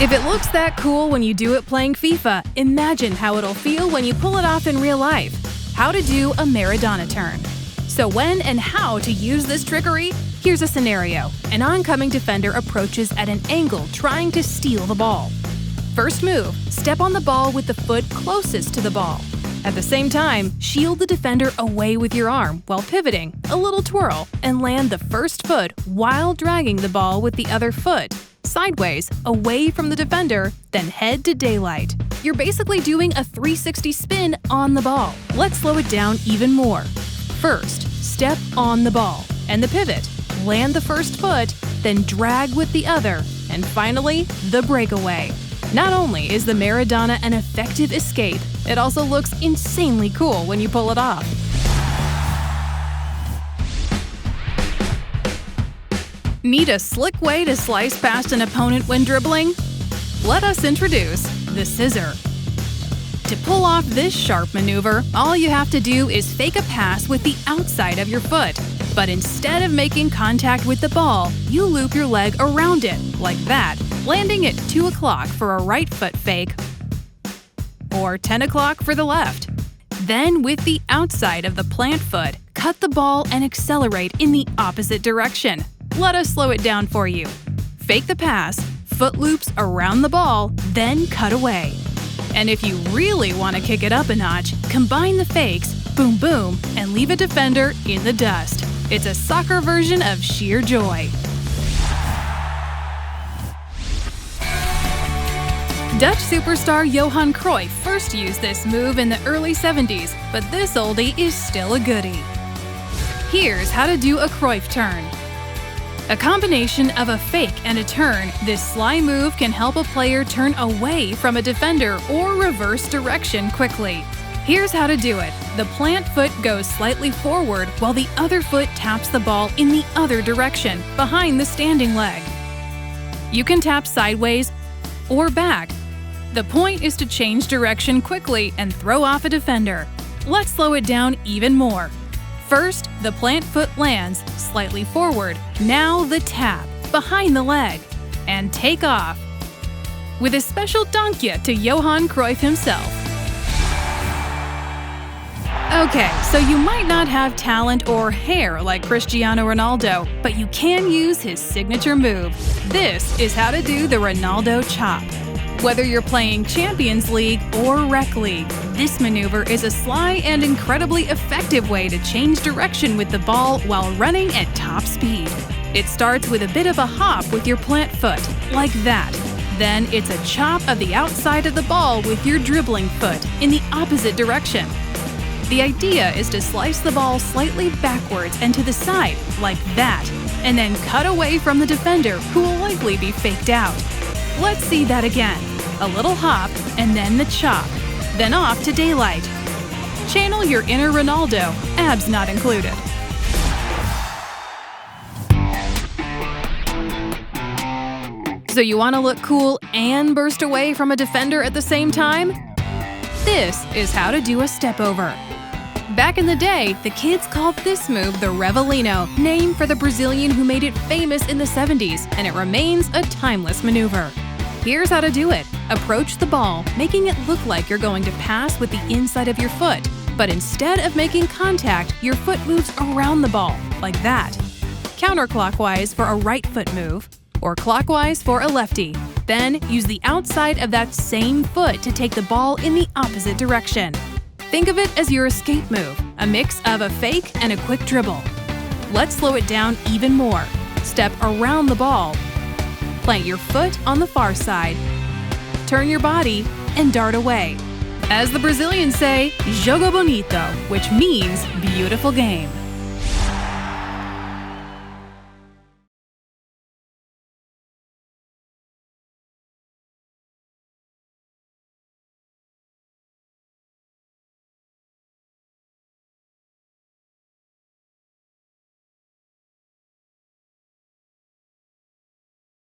If it looks that cool when you do it playing FIFA, imagine how it'll feel when you pull it off in real life. How to do a Maradona turn. So when and how to use this trickery? Here's a scenario. An oncoming defender approaches at an angle trying to steal the ball. First move, step on the ball with the foot closest to the ball. At the same time, shield the defender away with your arm while pivoting, a little twirl, and land the first foot while dragging the ball with the other foot, sideways, away from the defender, then head to daylight. You're basically doing a 360 spin on the ball. Let's slow it down even more. First, step on the ball, and the pivot. Land the first foot, then drag with the other, and finally, the breakaway. Not only is the Maradona an effective escape, it also looks insanely cool when you pull it off. Need a slick way to slice past an opponent when dribbling? Let us introduce the Scissor. To pull off this sharp maneuver, all you have to do is fake a pass with the outside of your foot. But instead of making contact with the ball, you loop your leg around it, like that, landing at 2 o'clock for a right foot fake, or 10 o'clock for the left. Then, with the outside of the plant foot, cut the ball and accelerate in the opposite direction. Let us slow it down for you. Fake the pass, foot loops around the ball, then cut away. And if you really want to kick it up a notch, combine the fakes, boom boom, and leave a defender in the dust. It's a soccer version of sheer joy. Dutch superstar Johan Cruyff first used this move in the early 70s, but this oldie is still a goodie. Here's how to do a Cruyff Turn. A combination of a fake and a turn, this sly move can help a player turn away from a defender or reverse direction quickly. Here's how to do it. The plant foot goes slightly forward while the other foot taps the ball in the other direction, behind the standing leg. You can tap sideways or back. The point is to change direction quickly and throw off a defender. Let's slow it down even more. First, the plant foot lands slightly forward, now the tap, behind the leg, and take off. With a special dankje to Johan Cruyff himself. Okay, so you might not have talent or hair like Cristiano Ronaldo, but you can use his signature move. This is how to do the Ronaldo Chop. Whether you're playing Champions League or Rec League, this maneuver is a sly and incredibly effective way to change direction with the ball while running at top speed. It starts with a bit of a hop with your plant foot, like that. Then it's a chop of the outside of the ball with your dribbling foot in the opposite direction. The idea is to slice the ball slightly backwards and to the side, like that, and then cut away from the defender, who will likely be faked out. Let's see that again. A little hop, and then the chop. Then off to daylight. Channel your inner Ronaldo, abs not included. So you want to look cool and burst away from a defender at the same time? This is how to do a stepover. Back in the day, the kids called this move the Rivelino, named for the Brazilian who made it famous in the 70s, and it remains a timeless maneuver. Here's how to do it. Approach the ball, making it look like you're going to pass with the inside of your foot, but instead of making contact, your foot moves around the ball, like that. Counterclockwise for a right foot move, or clockwise for a lefty. Then use the outside of that same foot to take the ball in the opposite direction. Think of it as your escape move, a mix of a fake and a quick dribble. Let's slow it down even more. Step around the ball. Plant your foot on the far side. Turn your body and dart away. As the Brazilians say, jogo bonito, which means beautiful game.